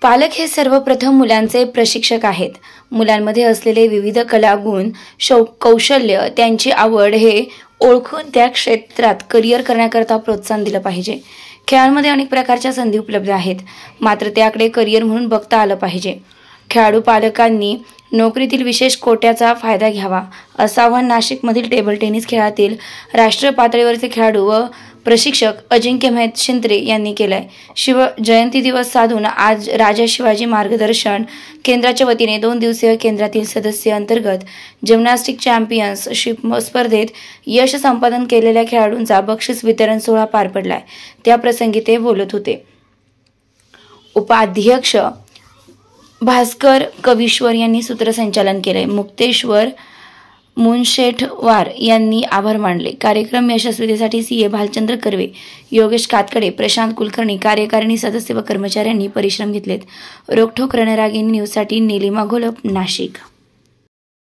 पालक हे सर्वप्रथम मुलांचे प्रशिक्षक आहेत. मुलांमध्ये असलेले विविध कलागुण, कौशल्य, त्यांची आवड हे ओळखून त्या क्षेत्रात करिअर करण्याकरता प्रोत्साहन दिलं पाहिजे. खेळांमध्ये अनेक प्रकारच्या संधी उपलब्ध आहेत, मात्र त्याकडे करिअर म्हणून बघता आलं पाहिजे. खेळाडू पालकांनी नोकरीतील विशेष कोट्याचा फायदा घ्यावा, असं आवाहन नाशिकमधील टेबल टेनिस खेळातील राष्ट्रीय पातळीवरचे खेळाडू व प्रशिक्षक अजिंक्य महेश-शिंत्रे यांनी केलंय. शिवजयंती दिवस साधून आज राजा शिवाजी मार्गदर्शन केंद्राच्या वतीने 2 दिवसीय केंद्रातील सदस्य अंतर्गत जिम्नॅस्टिक चॅम्पियन्सशिप स्पर्धेत यश संपादन केलेल्या खेळाडूंचा बक्षीस वितरण सोहळा पार पडलाय. त्याप्रसंगी ते बोलत होते. उपाध्यक्ष भास्कर कविश्वर यांनी सूत्रसंचालन केले. मुक्तेश्वर मुनशेठवार यांनी आभार मानले. कार्यक्रम यशस्वीतेसाठी सीए भालचंद्र कर्वे, योगेश कातकडे, प्रशांत कुलकर्णी, कार्यकारिणी सदस्य व कर्मचाऱ्यांनी परिश्रम घेतलेत. रोखठोक रणरागिणी न्यूजसाठी नीलिमा घोलप, नाशिक.